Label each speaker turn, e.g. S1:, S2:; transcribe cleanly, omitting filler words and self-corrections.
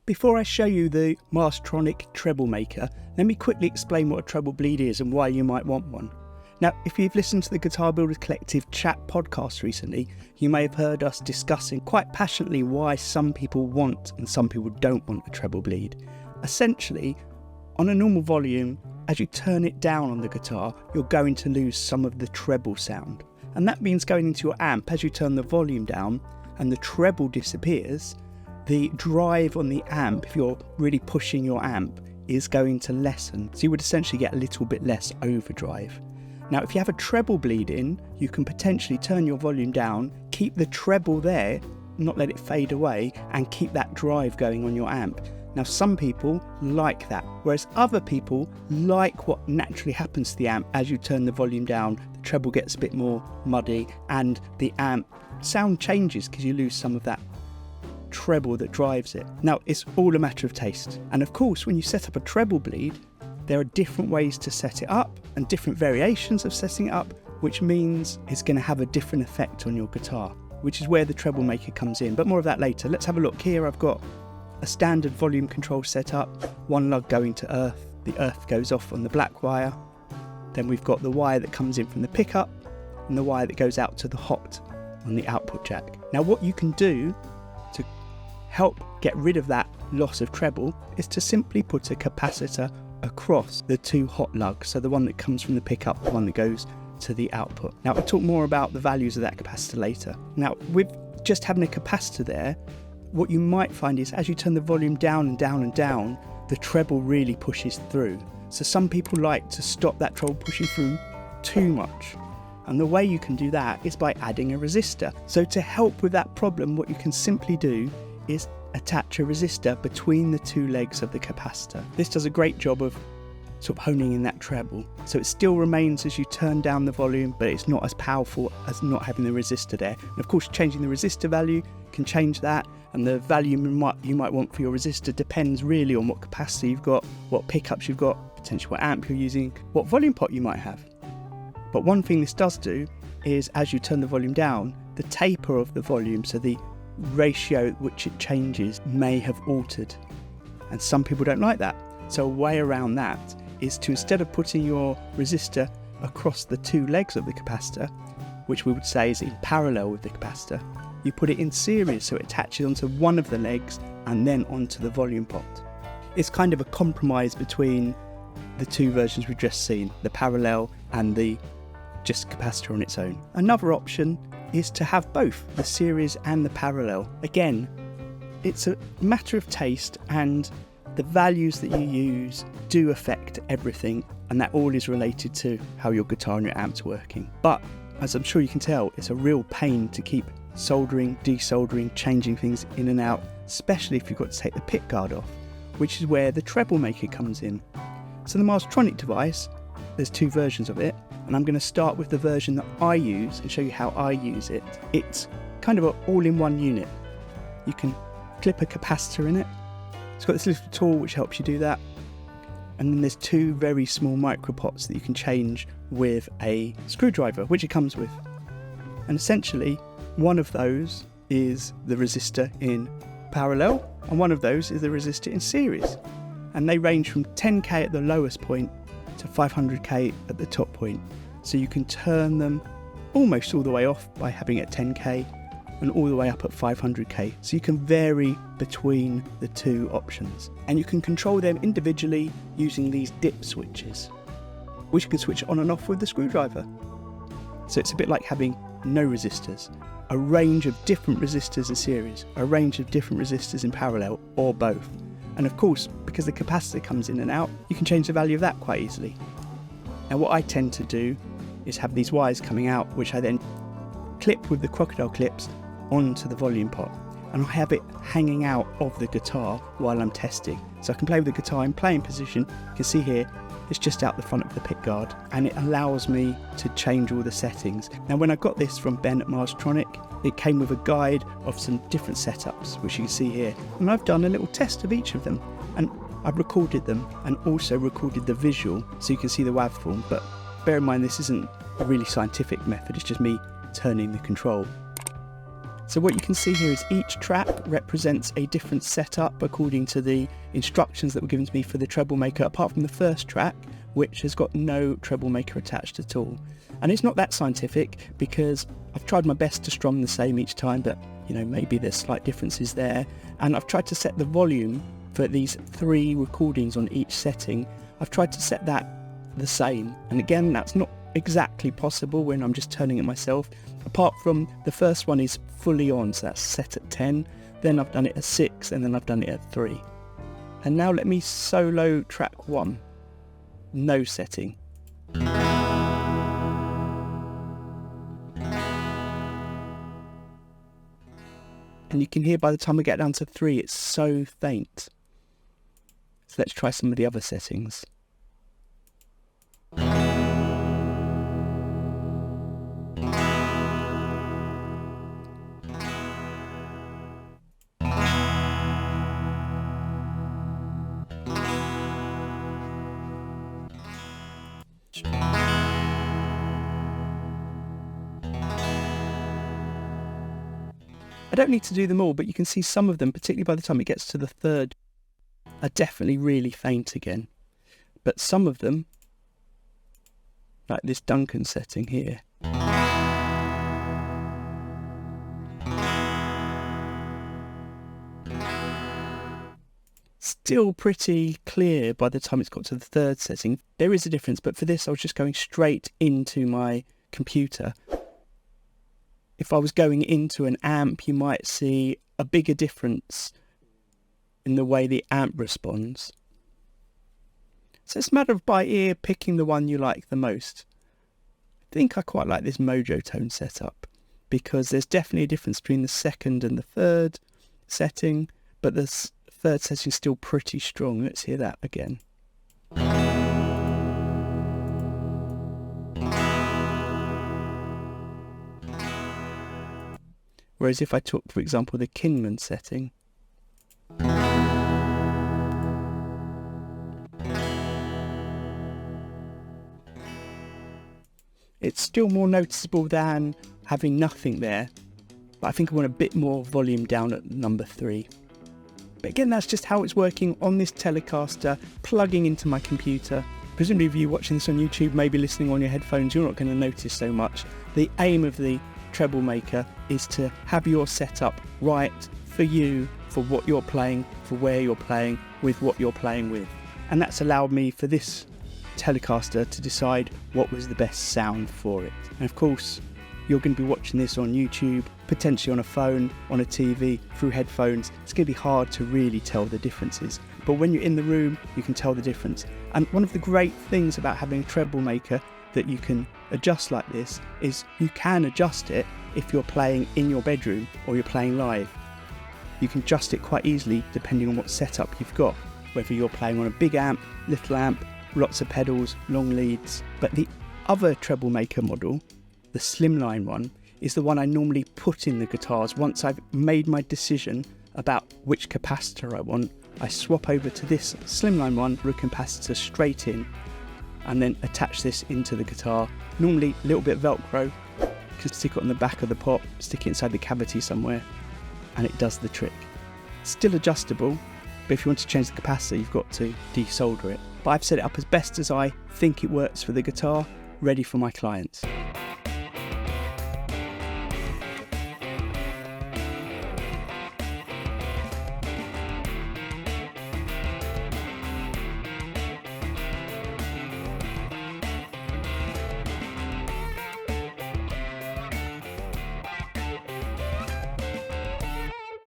S1: Before I show you the Mars-Tronic Treblemaker, let me quickly explain what a treble bleed is and why you might want one. Now, if you've listened to the Guitar Builders Collective chat podcast recently, you may have heard us discussing quite passionately why some people want and some people don't want a treble bleed. Essentially, on a normal volume, as you turn it down on the guitar, you're going to lose some of the treble sound. And that means going into your amp, as you turn the volume down and the treble disappears, the drive on the amp, if you're really pushing your amp, is going to lessen. So you would essentially get a little bit less overdrive. Now, if you have a treble bleed in, you can potentially turn your volume down, keep the treble there, not let it fade away, and keep that drive going on your amp. Now, some people like that, whereas other people like what naturally happens to the amp as you turn the volume down. The treble gets a bit more muddy and the amp sound changes because you lose some of that treble that drives it. Now, it's all a matter of taste. And of course, when you set up a treble bleed, there are different ways to set it up and different variations of setting it up, which means it's going to have a different effect on your guitar, which is where the Treblemaker comes in. But more of that later. Let's have a look. Here I've got a standard volume control set up, one lug going to earth. The earth goes off on the black wire. Then we've got the wire that comes in from the pickup and the wire that goes out to the hot on the output jack. Now, what you can do to help get rid of that loss of treble is to simply put a capacitor across the two hot lugs, so the one that comes from the pickup, the one that goes to the output. Now, I'll talk more about the values of that capacitor later. Now, with just having a capacitor there, what you might find is as you turn the volume down and down and down, the treble really pushes through. So some people like to stop that treble pushing through too much. And the way you can do that is by adding a resistor. So to help with that problem, what you can simply do is attach a resistor between the two legs of the capacitor. This does a great job of sort of honing in that treble. So it still remains as you turn down the volume, but it's not as powerful as not having the resistor there. And of course, changing the resistor value can change that. And the value you might want for your resistor depends really on what capacity you've got, what pickups you've got, potentially what amp you're using, what volume pot you might have. But one thing this does do is as you turn the volume down, the taper of the volume, so the ratio at which it changes, may have altered. And some people don't like that. So a way around that is to, instead of putting your resistor across the two legs of the capacitor, which we would say is in parallel with the capacitor, you put it in series, so it attaches onto one of the legs and then onto the volume pot. It's kind of a compromise between the two versions we've just seen, the parallel and the just capacitor on its own. Another option is to have both the series and the parallel. Again, it's a matter of taste, and the values that you use do affect everything, and that all is related to how your guitar and your amp's working. But as I'm sure you can tell, it's a real pain to keep soldering, desoldering, changing things in and out, especially if you've got to take the pick guard off, which is where the Treblemaker comes in. So the Mars-Tronic device, there's two versions of it, and I'm going to start with the version that I use and show you how I use it. It's kind of an all-in-one unit. You can clip a capacitor in it. It's got this little tool which helps you do that. And then there's two very small micro pots that you can change with a screwdriver, which it comes with. And essentially, one of those is the resistor in parallel, and one of those is the resistor in series. And they range from 10k at the lowest point to 500k at the top point. So you can turn them almost all the way off by having it at 10k and all the way up at 500k. So you can vary between the two options. And you can control them individually using these dip switches, which you can switch on and off with the screwdriver. So it's a bit like having no resistors. A range of different resistors in series, a range of different resistors in parallel, or both. And of course, because the capacitor comes in and out, you can change the value of that quite easily. Now, what I tend to do is have these wires coming out, which I then clip with the crocodile clips onto the volume pot. And I have it hanging out of the guitar while I'm testing. So I can play with the guitar in playing position. You can see here, it's just out the front of the pick guard, and it allows me to change all the settings. Now, when I got this from Ben at Mars-Tronic, it came with a guide of some different setups, which you can see here. And I've done a little test of each of them, and I've recorded them and also recorded the visual so you can see the waveform. But bear in mind, this isn't a really scientific method, it's just me turning the control. So what you can see here is each track represents a different setup according to the instructions that were given to me for the Treblemaker, apart from the first track, which has got no Treblemaker attached at all. And it's not that scientific because I've tried my best to strum the same each time, but maybe there's slight differences there. And I've tried to set the volume for these 3 recordings on each setting. I've tried to set that the same, and again that's not exactly possible when I'm just turning it myself, apart from the first one is fully on, so that's set at 10, then I've done it at 6, and then I've done it at 3. And now let me solo track 1, no setting. And you can hear by the time I get down to 3 it's so faint. So let's try some of the other settings. I don't need to do them all, but you can see some of them, particularly by the time it gets to the 3rd, are definitely really faint again. But some of them, like this Duncan setting here, still pretty clear by the time it's got to the 3rd setting. There is a difference, but for this I was just going straight into my computer. If I was going into an amp, you might see a bigger difference in the way the amp responds. So it's a matter of by ear picking the one you like the most. I think I quite like this Mojo tone setup because there's definitely a difference between the 2nd and the 3rd setting, but the 3rd setting is still pretty strong. Let's hear that again. Whereas if I took, for example, the Kingman setting, it's still more noticeable than having nothing there, but I think I want a bit more volume down at number 3. But again, that's just how it's working on this Telecaster, plugging into my computer. Presumably if you're watching this on YouTube, maybe listening on your headphones, you're not going to notice so much. The aim of the Treblemaker is to have your setup right for you, for what you're playing, for where you're playing, with what you're playing with. And that's allowed me for this Telecaster to decide what was the best sound for it. And of course, you're going to be watching this on YouTube, potentially on a phone, on a TV, through headphones. It's going to be hard to really tell the differences. But when you're in the room, you can tell the difference. And one of the great things about having a Treblemaker that you can adjust like this is you can adjust it if you're playing in your bedroom or you're playing live. You can adjust it quite easily depending on what setup you've got, whether you're playing on a big amp, little amp, lots of pedals, long leads. But the other Treblemaker model, the slimline one, is the one I normally put in the guitars. Once I've made my decision about which capacitor I want, I swap over to this slimline one, root capacitor straight in, and then attach this into the guitar. Normally a little bit of Velcro, can stick it on the back of the pot, stick it inside the cavity somewhere, and it does the trick. Still adjustable, but if you want to change the capacitor, you've got to desolder it. But I've set it up as best as I think it works for the guitar, ready for my clients.